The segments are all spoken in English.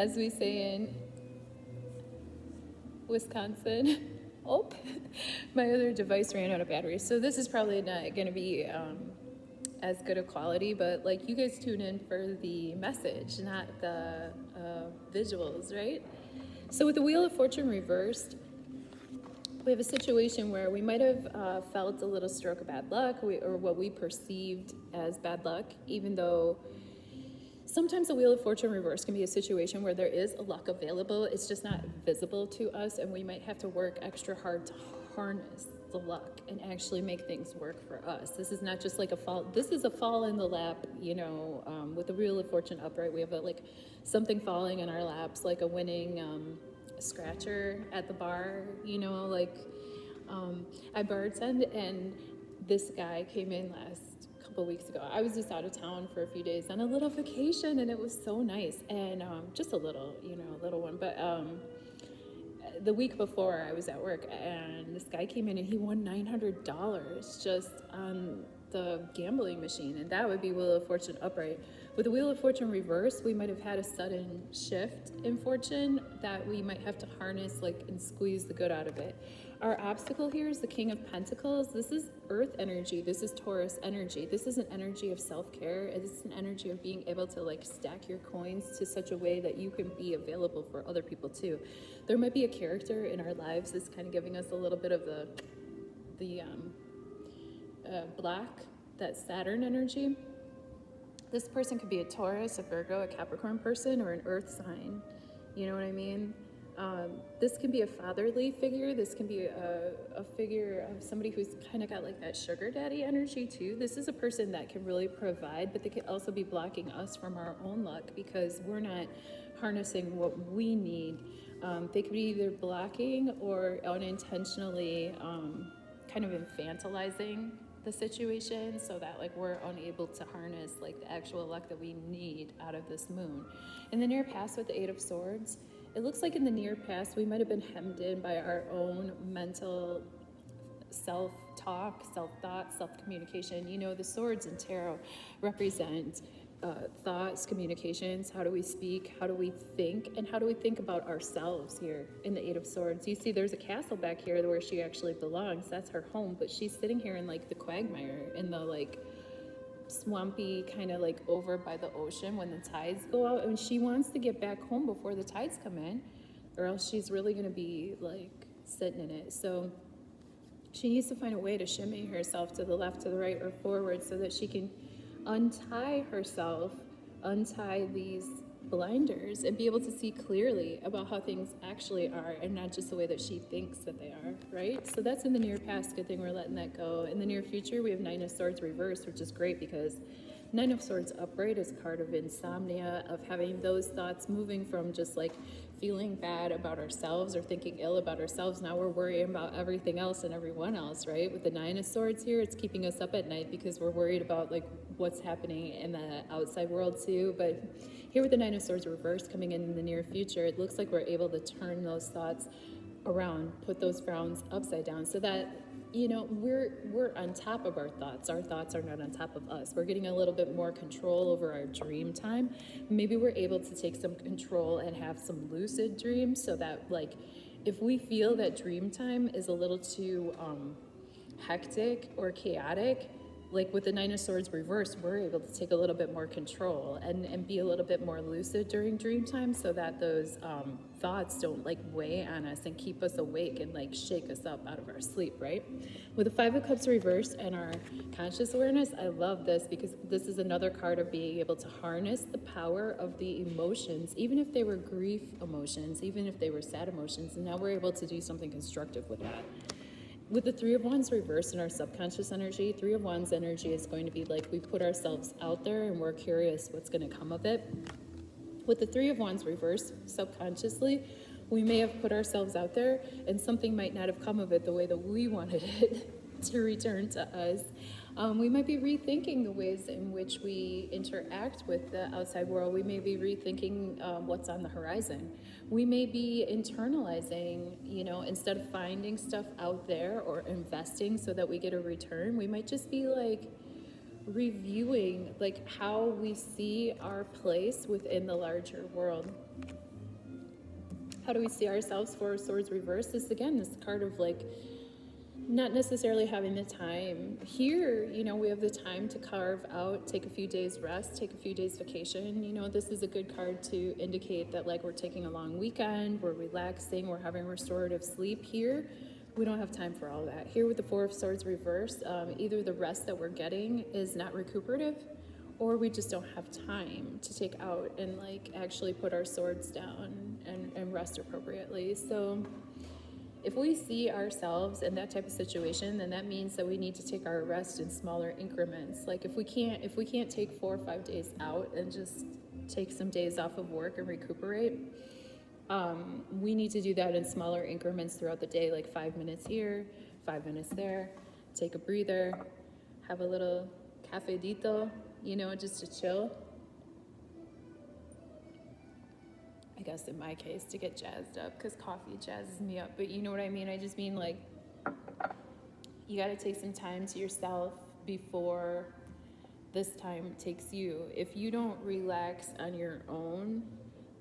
as we say in Wisconsin. Oh, my other device ran out of battery. So this is probably not going to be as good a quality, but like you guys tune in for the message, not the visuals, right? So with the Wheel of Fortune reversed, we have a situation where we might have felt a little stroke of bad luck, or what we perceived as bad luck, even though sometimes the Wheel of Fortune reverse can be a situation where there is a luck available, it's just not visible to us, and we might have to work extra hard to harness the luck and actually make things work for us. This is not just like a fall, this is a fall in the lap, you know, with the Wheel of Fortune upright, we have like something falling in our laps, like a winning scratcher at the bar, you know, like I bartend, and this guy came in last couple weeks ago. I was just out of town for a few days on a little vacation, and it was so nice, and just a little, you know, a little one, but the week before I was at work, and this guy came in and he won $900 just on the gambling machine, and that would be Wheel of Fortune upright. With the Wheel of Fortune reverse, we might have had a sudden shift in fortune that we might have to harness, like, and squeeze the good out of it. Our obstacle here is the King of Pentacles. This is earth energy. This is Taurus energy. This is an energy of self-care. It's an energy of being able to like stack your coins to such a way that you can be available for other people too. There might be a character in our lives that's kind of giving us a little bit of the black, that Saturn energy. This person could be a Taurus, a Virgo, a Capricorn person, or an earth sign. You know what I mean? This can be a fatherly figure. This can be a figure of somebody who's kind of got like that sugar daddy energy too. This is a person that can really provide, but they could also be blocking us from our own luck because we're not harnessing what we need. They could be either blocking or unintentionally kind of infantilizing the situation so that like we're unable to harness like the actual luck that we need out of this moon. In the near past with the Eight of Swords, it looks like in the near past we might have been hemmed in by our own mental self-talk, self-thought, self-communication. You know, the swords in tarot represent thoughts, communications. How do we speak? How do we think? And how do we think about ourselves here in the Eight of Swords? You see there's a castle back here where she actually belongs. That's her home, but she's sitting here in like the quagmire, in the like swampy kind of like over by the ocean when the tides go out, and she wants to get back home before the tides come in, or else she's really going to be like sitting in it. So she needs to find a way to shimmy herself to the left, to the right, or forward so that she can untie herself, untie these blinders, and be able to see clearly about how things actually are and not just the way that she thinks that they are, right? So that's in the near past. Good thing we're letting that go. In the near future, we have Nine of Swords reversed, which is great because Nine of Swords upright is a card of insomnia, of having those thoughts moving from just like feeling bad about ourselves or thinking ill about ourselves. Now we're worrying about everything else and everyone else, right? With the Nine of Swords here, it's keeping us up at night because we're worried about like what's happening in the outside world too. But here with the Nine of Swords reversed coming in the near future, it looks like we're able to turn those thoughts around, put those frowns upside down so that, you know, we're on top of our thoughts. Our thoughts are not on top of us. We're getting a little bit more control over our dream time. Maybe we're able to take some control and have some lucid dreams so that like if we feel that dream time is a little too hectic or chaotic, like with the Nine of Swords reversed, we're able to take a little bit more control and be a little bit more lucid during dream time so that those thoughts don't like weigh on us and keep us awake and like shake us up out of our sleep, right? With the Five of Cups reversed and our conscious awareness, I love this because this is another card of being able to harness the power of the emotions, even if they were grief emotions, even if they were sad emotions, and now we're able to do something constructive with that. With the Three of Wands reversed in our subconscious energy, Three of Wands energy is going to be like we put ourselves out there and we're curious what's going to come of it. With the Three of Wands reversed subconsciously, we may have put ourselves out there and something might not have come of it the way that we wanted it to return to us. We might be rethinking the ways in which we interact with the outside world. We may be rethinking what's on the horizon. We may be internalizing, you know, instead of finding stuff out there or investing so that we get a return, we might just be like reviewing like how we see our place within the larger world. How do we see ourselves? Four of Swords reversed. This again, this card of like not necessarily having the time. Here, you know, we have the time to carve out, take a few days rest, take a few days vacation. You know, this is a good card to indicate that like we're taking a long weekend, we're relaxing, we're having restorative sleep. Here, we don't have time for all that. Here with the Four of Swords reversed, either the rest that we're getting is not recuperative, or we just don't have time to take out and like actually put our swords down and rest appropriately. So if we see ourselves in that type of situation, then that means that we need to take our rest in smaller increments. Like if we can't take 4 or 5 days out and just take some days off of work and recuperate, we need to do that in smaller increments throughout the day, like 5 minutes here, 5 minutes there, take a breather, have a little cafedito, you know, just to chill. I guess in my case, to get jazzed up, because coffee jazzes me up, but you know what I mean? I just mean like, you got to take some time to yourself before this time takes you. If you don't relax on your own,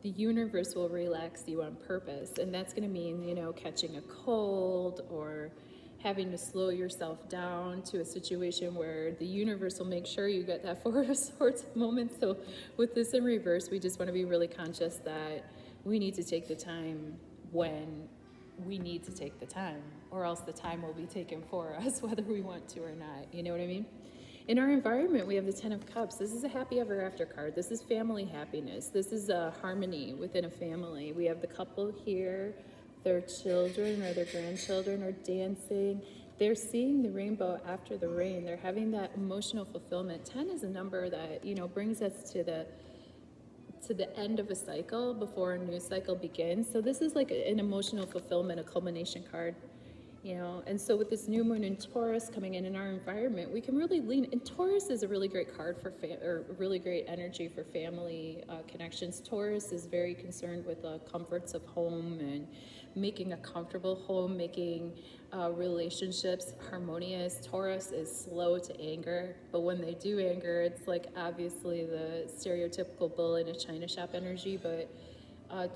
the universe will relax you on purpose, and that's going to mean, you know, catching a cold or having to slow yourself down to a situation where the universe will make sure you get that Four of Swords moment. So with this in reverse, we just want to be really conscious that we need to take the time when we need to take the time, or else the time will be taken for us, whether we want to or not. You know what I mean? In our environment, we have the Ten of Cups. This is a happy ever after card. This is family happiness. This is a harmony within a family. We have the couple here. Their children or their grandchildren are dancing. They're seeing the rainbow after the rain. They're having that emotional fulfillment. 10 is a number that, you know, brings us to the end of a cycle before a new cycle begins. So this is like an emotional fulfillment, a culmination card, you know. And so with this new moon in Taurus coming in our environment, we can really lean. And Taurus is a really great card for or really great energy for family connections. Taurus is very concerned with the comforts of home and making a comfortable home, making relationships harmonious. Taurus is slow to anger, but when they do anger, it's like obviously the stereotypical bull in a china shop energy, but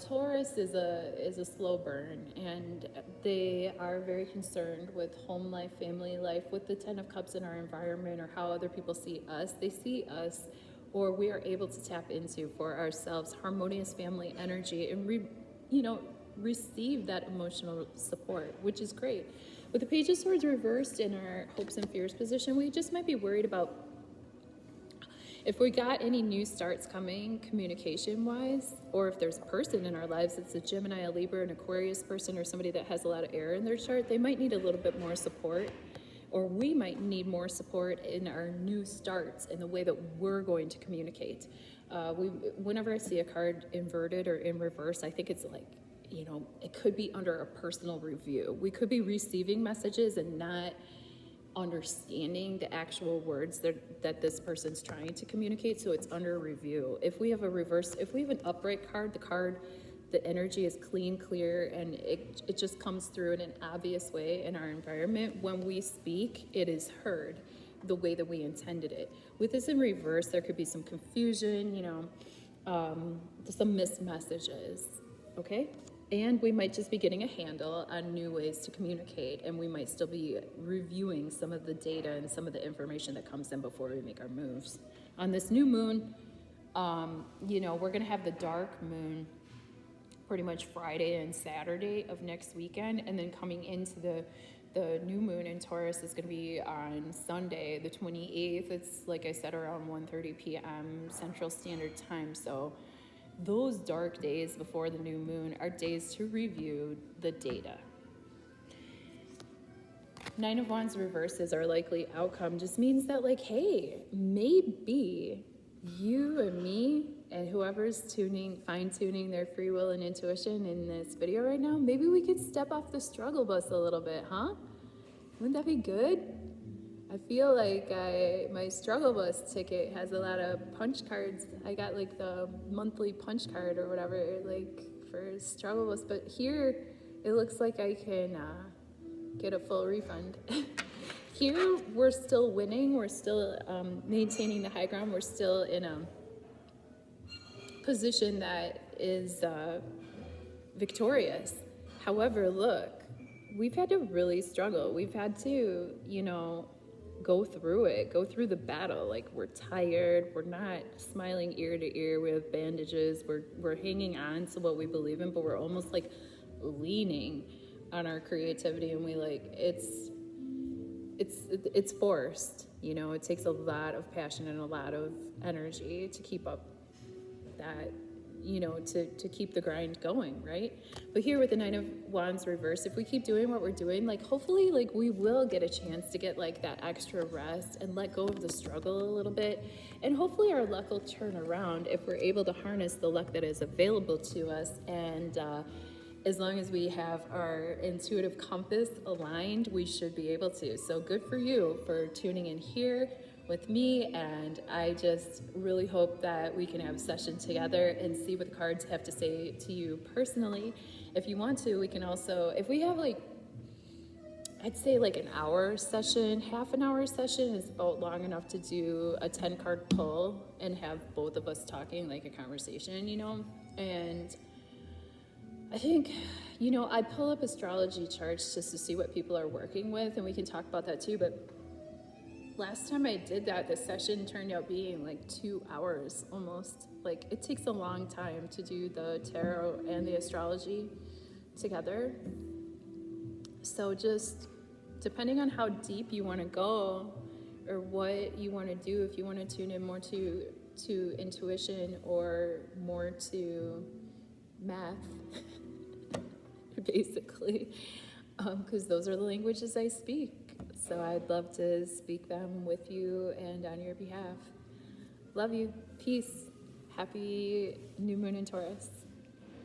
Taurus is a slow burn, and they are very concerned with home life, family life. With the Ten of Cups in our environment, or how other people see us, they see us, or we are able to tap into for ourselves harmonious family energy, and receive that emotional support, which is great. With the Page of Swords reversed in our hopes and fears position, we just might be worried about if we got any new starts coming communication-wise, or if there's a person in our lives that's a Gemini, a Libra, an Aquarius person, or somebody that has a lot of air in their chart, they might need a little bit more support, or we might need more support in our new starts in the way that we're going to communicate. Whenever I see a card inverted or in reverse, I think it's like, you know, it could be under a personal review. We could be receiving messages and not understanding the actual words that this person's trying to communicate, so it's under review. If we have a reverse, if we have an upright card, the energy is clean, clear, and it just comes through in an obvious way in our environment. When we speak, it is heard the way that we intended it. With this in reverse, there could be some confusion, you know, some missed messages, okay? And we might just be getting a handle on new ways to communicate, and we might still be reviewing some of the data and some of the information that comes in before we make our moves. On this new moon, you know, we're gonna have the dark moon pretty much Friday and Saturday of next weekend, and then coming into the new moon in Taurus is going to be on Sunday, the 28th. It's, like I said, around 1:30 p.m. Central Standard Time. So those dark days before the new moon are days to review the data. Nine of Wands reverses our likely outcome just means that, like, hey, maybe you and me and whoever's fine-tuning their free will and intuition in this video right now, maybe we could step off the struggle bus a little bit, huh? Wouldn't that be good? I feel like my struggle bus ticket has a lot of punch cards. I got like the monthly punch card or whatever, like for struggle bus, but here it looks like I can get a full refund. Here we're still winning, we're still maintaining the high ground, we're still in a position that is victorious. However, look, we've had to really struggle. We've had to, go through it, go through the battle. Like, we're tired, we're not smiling ear to ear, we have bandages, we're hanging on to what we believe in, but we're almost like leaning on our creativity, and we like, it's forced, it takes a lot of passion and a lot of energy to keep up that, to keep the grind going, right? But here with the Nine of Wands reversed, if we keep doing what we're doing, like, hopefully, like, we will get a chance to get like that extra rest and let go of the struggle a little bit, and hopefully our luck will turn around if we're able to harness the luck that is available to us, and as long as we have our intuitive compass aligned, we should be able to. So good for you for tuning in here with me, and I just really hope that we can have a session together and see what the cards have to say to you personally. If you want to, we can also, if we have like, I'd say like an hour session, half an hour session is about long enough to do a 10 card pull and have both of us talking like a conversation, and I think, I pull up astrology charts just to see what people are working with, and we can talk about that too, but last time I did that, the session turned out being like 2 hours almost. Like, it takes a long time to do the tarot and the astrology together. So just depending on how deep you want to go or what you want to do, if you want to tune in more to intuition or more to math, basically, because those are the languages I speak. So I'd love to speak them with you and on your behalf. Love you. Peace. Happy new moon in Taurus.